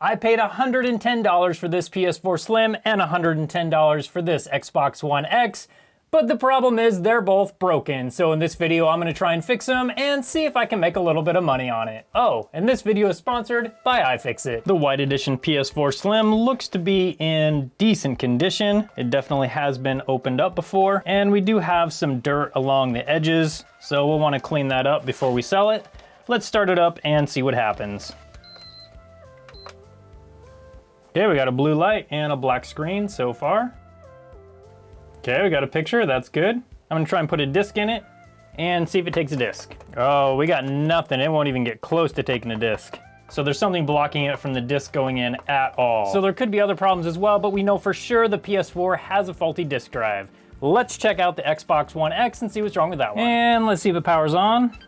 I paid $110 for this PS4 Slim and $110 for this Xbox One X, but the problem is they're both broken. So in this video, I'm gonna try and fix them and see if I can make a little bit of money on it. Oh, and this video is sponsored by iFixit. The white edition PS4 Slim looks to be in decent condition. It definitely has been opened up before, and we do have some dirt along the edges, so we'll wanna clean that up before we sell it. Let's start it up and see what happens. Okay, we got a blue light and a black screen so far. Okay, we got a picture, that's good. I'm gonna try and put a disc in it and see if it takes a disc. Oh, we got nothing. It won't even get close to taking a disc. So there's something blocking it from the disc going in at all. So there could be other problems as well, but we know for sure the PS4 has a faulty disc drive. Let's check out the Xbox One X and see what's wrong with that one. And let's see if it powers on.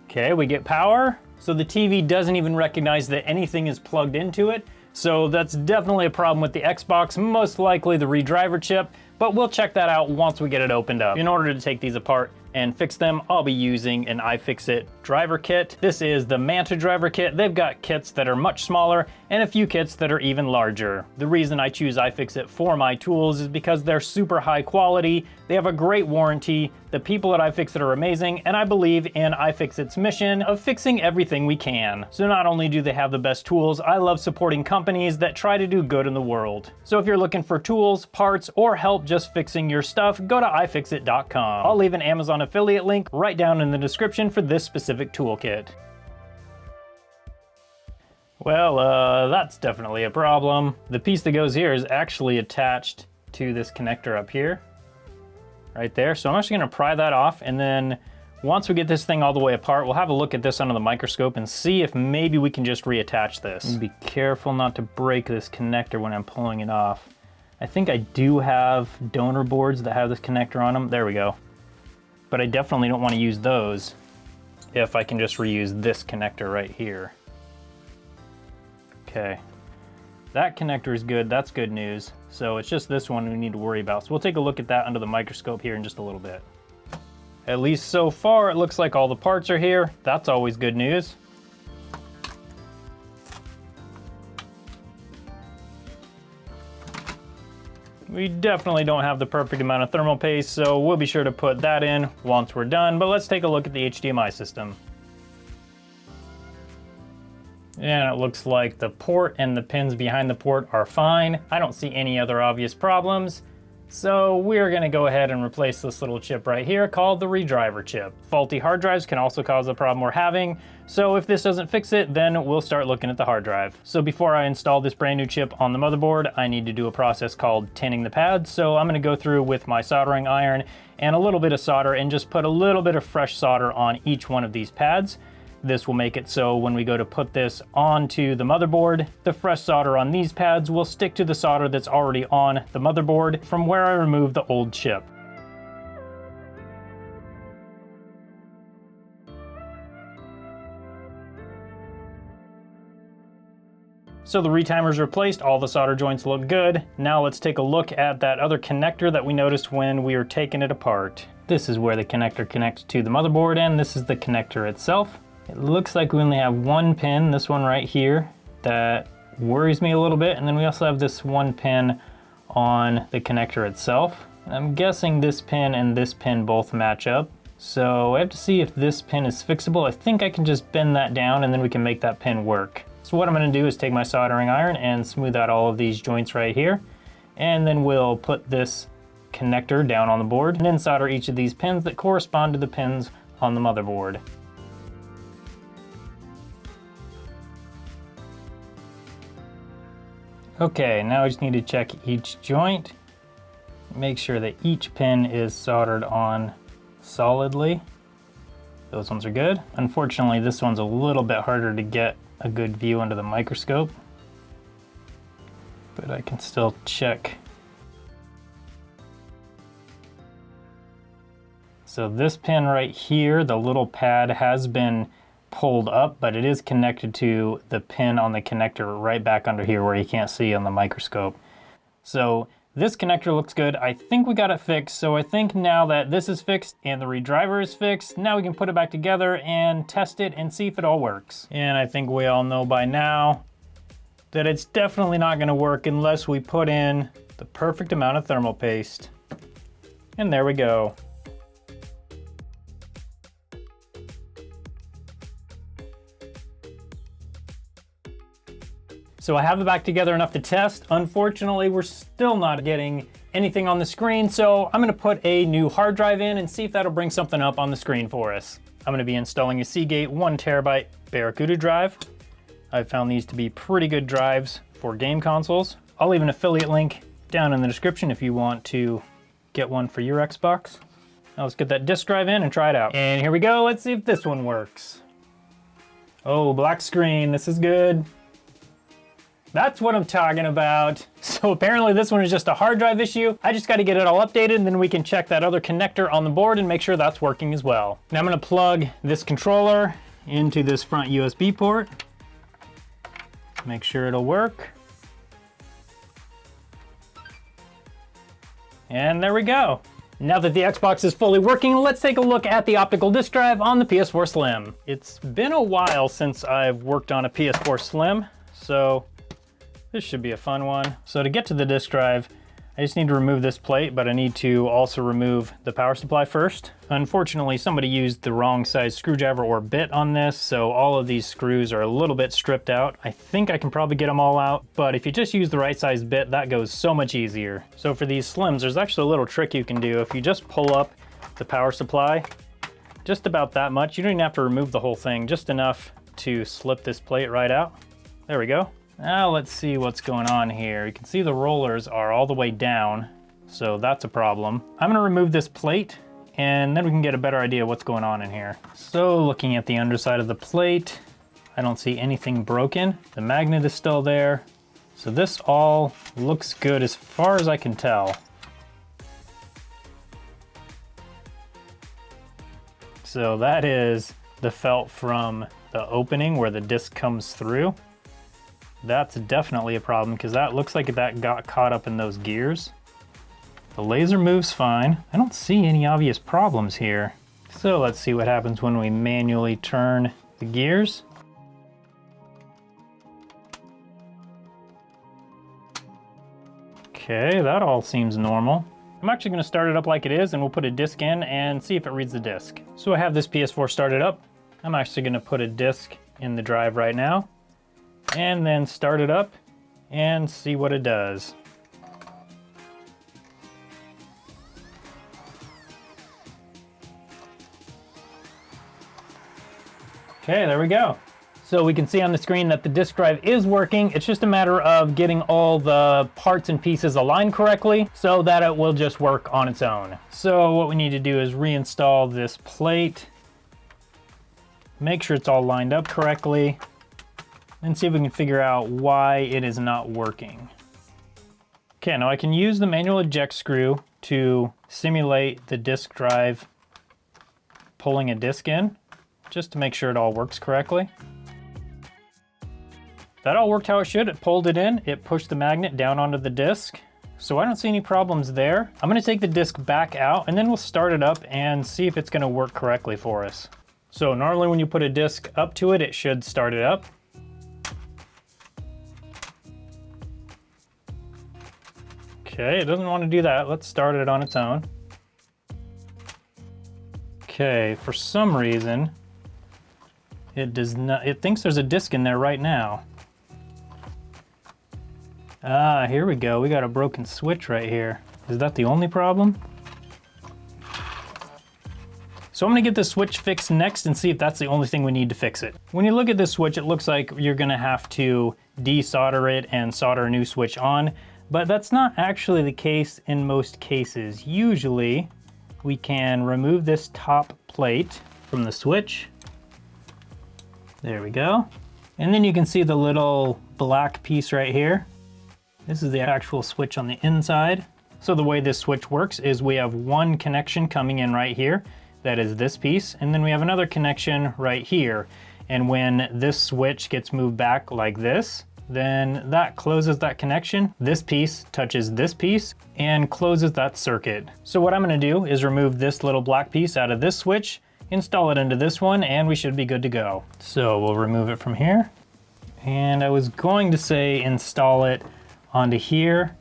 Okay, we get power. So the TV doesn't even recognize that anything is plugged into it. So that's definitely a problem with the Xbox, most likely the redriver chip, but we'll check that out once we get it opened up. In order to take these apart and fix them, I'll be using an iFixit driver kit. This is the Manta driver kit. They've got kits that are much smaller and a few kits that are even larger. The reason I choose iFixit for my tools is because they're super high quality, they have a great warranty, the people at iFixit are amazing, and I believe in iFixit's mission of fixing everything we can. So not only do they have the best tools, I love supporting companies that try to do good in the world. So if you're looking for tools, parts, or help just fixing your stuff, go to ifixit.com. I'll leave an Amazon affiliate link right down in the description for this specific toolkit. Well, that's definitely a problem. The piece that goes here is actually attached to this connector up here, right there. So I'm actually gonna pry that off, and then once we get this thing all the way apart, we'll have a look at this under the microscope and see if maybe we can just reattach this. And be careful not to break this connector when I'm pulling it off. I think I do have donor boards that have this connector on them. There we go. But I definitely don't want to use those if I can just reuse this connector right here. Okay, that connector is good, that's good news. So it's just this one we need to worry about. So we'll take a look at that under the microscope here in just a little bit. At least so far, it looks like all the parts are here. That's always good news. We definitely don't have the perfect amount of thermal paste, so we'll be sure to put that in once we're done, but let's take a look at the HDMI system. And it looks like the port and the pins behind the port are fine. I don't see any other obvious problems. So we're gonna go ahead and replace this little chip right here called the redriver chip. Faulty hard drives can also cause the problem we're having. So if this doesn't fix it, then we'll start looking at the hard drive. So before I install this brand new chip on the motherboard, I need to do a process called tinning the pads. So I'm gonna go through with my soldering iron and a little bit of solder and just put a little bit of fresh solder on each one of these pads. This will make it so when we go to put this onto the motherboard, the fresh solder on these pads will stick to the solder that's already on the motherboard from where I removed the old chip. So the retimer's replaced, all the solder joints look good. Now let's take a look at that other connector that we noticed when we were taking it apart. This is where the connector connects to the motherboard, and this is the connector itself. It looks like we only have one pin, this one right here, that worries me a little bit. And then we also have this one pin on the connector itself. I'm guessing this pin and this pin both match up. So I have to see if this pin is fixable. I think I can just bend that down and then we can make that pin work. So what I'm gonna do is take my soldering iron and smooth out all of these joints right here. And then we'll put this connector down on the board and then solder each of these pins that correspond to the pins on the motherboard. Okay, now I just need to check each joint, make sure that each pin is soldered on solidly. Those ones are good. Unfortunately, this one's a little bit harder to get a good view under the microscope, but I can still check. So this pin right here, the little pad has been pulled up, but it is connected to the pin on the connector right back under here where you can't see on the microscope. So this connector looks good. I think we got it fixed. So I think now that this is fixed and the redriver is fixed, now we can put it back together and test it and see if it all works. And I think we all know by now that it's definitely not gonna work unless we put in the perfect amount of thermal paste. And there we go. So I have it back together enough to test. Unfortunately, we're still not getting anything on the screen, so I'm gonna put a new hard drive in and see if that'll bring something up on the screen for us. I'm gonna be installing a Seagate 1 terabyte Barracuda drive. I've found these to be pretty good drives for game consoles. I'll leave an affiliate link down in the description if you want to get one for your Xbox. Now let's get that disk drive in and try it out. And here we go, let's see if this one works. Oh, black screen, this is good. That's what I'm talking about. So apparently this one is just a hard drive issue. I just gotta get it all updated and then we can check that other connector on the board and make sure that's working as well. Now I'm gonna plug this controller into this front USB port. Make sure it'll work. And there we go. Now that the Xbox is fully working, let's take a look at the optical disk drive on the PS4 Slim. It's been a while since I've worked on a PS4 Slim, so this should be a fun one. So to get to the disk drive, I just need to remove this plate, but I need to also remove the power supply first. Unfortunately, somebody used the wrong size screwdriver or bit on this, so all of these screws are a little bit stripped out. I think I can probably get them all out, but if you just use the right size bit, that goes so much easier. So for these Slims, there's actually a little trick you can do. If you just pull up the power supply, just about that much, you don't even have to remove the whole thing, just enough to slip this plate right out. There we go. Now let's see what's going on here. You can see the rollers are all the way down, so that's a problem. I'm gonna remove this plate and then we can get a better idea of what's going on in here. So looking at the underside of the plate, I don't see anything broken. The magnet is still there. So this all looks good as far as I can tell. So that is the felt from the opening where the disc comes through. That's definitely a problem because that looks like that got caught up in those gears. The laser moves fine. I don't see any obvious problems here. So let's see what happens when we manually turn the gears. Okay, that all seems normal. I'm actually gonna start it up like it is and we'll put a disc in and see if it reads the disc. So I have this PS4 started up. I'm actually gonna put a disc in the drive right now and then start it up and see what it does. Okay, there we go. So we can see on the screen that the disk drive is working. It's just a matter of getting all the parts and pieces aligned correctly so that it will just work on its own. So what we need to do is reinstall this plate, make sure it's all lined up correctly, and see if we can figure out why it is not working. Okay, now I can use the manual eject screw to simulate the disk drive pulling a disk in, just to make sure it all works correctly. That all worked how it should. It pulled it in, it pushed the magnet down onto the disk. So I don't see any problems there. I'm gonna take the disk back out and then we'll start it up and see if it's gonna work correctly for us. So normally when you put a disk up to it, it should start it up. Okay, it doesn't want to do that. Let's start it on its own. Okay, for some reason, it does not, it thinks there's a disk in there right now. Ah, here we go. We got a broken switch right here. Is that the only problem? So I'm gonna get this switch fixed next and see if that's the only thing we need to fix it. When you look at this switch, it looks like you're gonna have to desolder it and solder a new switch on, but that's not actually the case in most cases. Usually, we can remove this top plate from the switch. There we go. And then you can see the little black piece right here. This is the actual switch on the inside. So the way this switch works is we have one connection coming in right here. That is this piece. And then we have another connection right here. And when this switch gets moved back like this, then that closes that connection. This piece touches this piece and closes that circuit. So what I'm gonna do is remove this little black piece out of this switch, install it into this one, and we should be good to go. So we'll remove it from here And I was going to say install it onto here,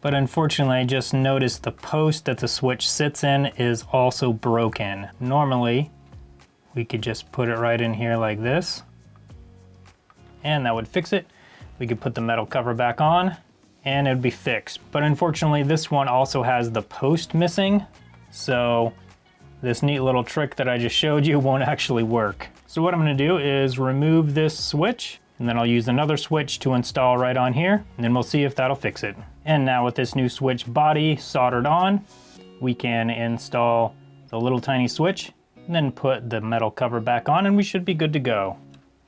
but unfortunately I just noticed the post that the switch sits in is also broken. Normally, we could just put it right in here like this, and that would fix it. We could put the metal cover back on, and it'd be fixed. But unfortunately, this one also has the post missing, so this neat little trick that I just showed you won't actually work. So what I'm gonna do is remove this switch, and then I'll use another switch to install right on here, and then we'll see if that'll fix it. And now with this new switch body soldered on, we can install the little tiny switch, and then put the metal cover back on, and we should be good to go.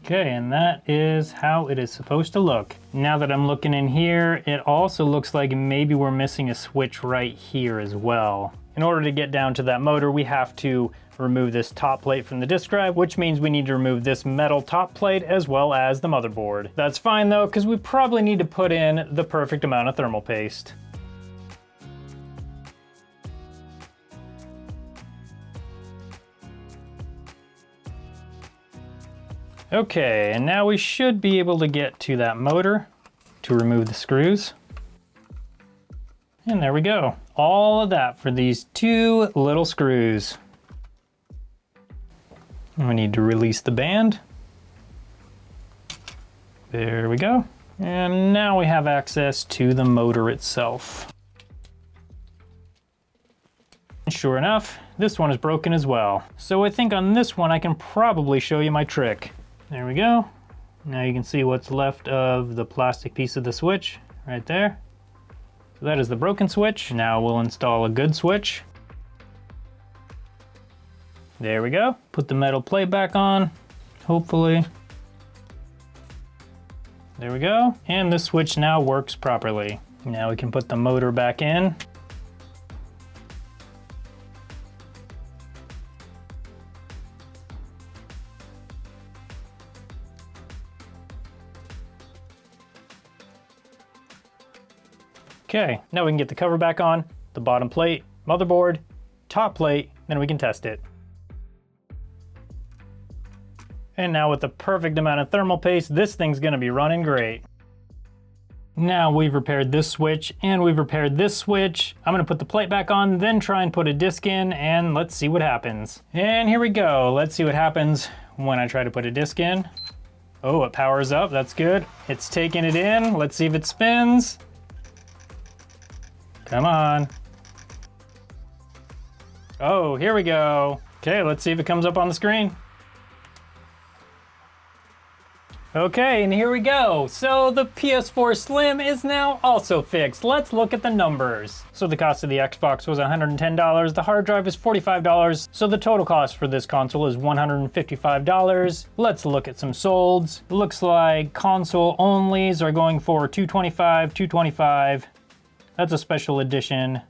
Okay, and that is how it is supposed to look. Now that I'm looking in here, it also looks like maybe we're missing a switch right here as well. In order to get down to that motor, we have to remove this top plate from the disk drive, which means we need to remove this metal top plate as well as the motherboard. That's fine though, because we probably need to put in the perfect amount of thermal paste. Okay, and now we should be able to get to that motor to remove the screws. And there we go. All of that for these two little screws. And we need to release the band. There we go. And now we have access to the motor itself. Sure enough, this one is broken as well. So I think on this one I can probably show you my trick. There we go. Now you can see what's left of the plastic piece of the switch right there. So that is the broken switch. Now we'll install a good switch. There we go. Put the metal plate back on, hopefully. There we go. And the switch now works properly. Now we can put the motor back in. Okay, now we can get the cover back on, the bottom plate, motherboard, top plate, then we can test it. And now with the perfect amount of thermal paste, this thing's gonna be running great. Now we've repaired this switch and we've repaired this switch. I'm gonna put the plate back on, then try and put a disc in, and let's see what happens. And here we go. Let's see what happens when I try to put a disc in. Oh, it powers up, that's good. It's taking it in. Let's see if it spins. Come on. Oh, here we go. Okay, let's see if it comes up on the screen. Okay, and here we go. So the PS4 Slim is now also fixed. Let's look at the numbers. So the cost of the Xbox was $110. The hard drive is $45. So the total cost for this console is $155. Let's look at some solds. It looks like console onlys are going for $225, $225. That's a special edition.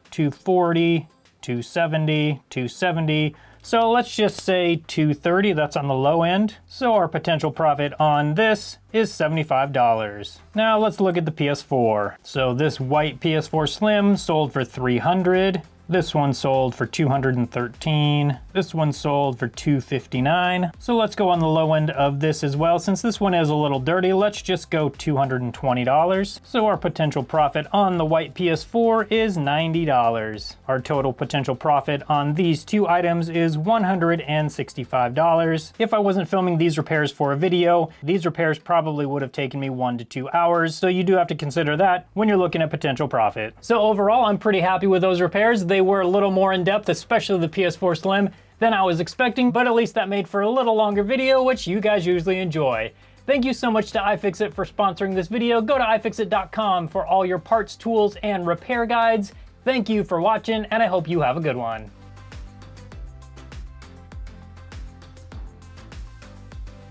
$240, $270, $270. So let's just say $230, that's on the low end. So our potential profit on this is $75. Now let's look at the PS4. So this white PS4 Slim sold for $300. This one sold for $213. This one sold for $259. So let's go on the low end of this as well. Since this one is a little dirty, let's just go $220. So our potential profit on the white PS4 is $90. Our total potential profit on these two items is $165. If I wasn't filming these repairs for a video, these repairs probably would have taken me 1 to 2 hours. So you do have to consider that when you're looking at potential profit. So overall, I'm pretty happy with those repairs. They were a little more in depth, especially the PS4 Slim, than I was expecting, but at least that made for a little longer video, which you guys usually enjoy. Thank you so much to iFixit for sponsoring this video. Go to ifixit.com for all your parts, tools, and repair guides. Thank you for watching, and I hope you have a good one.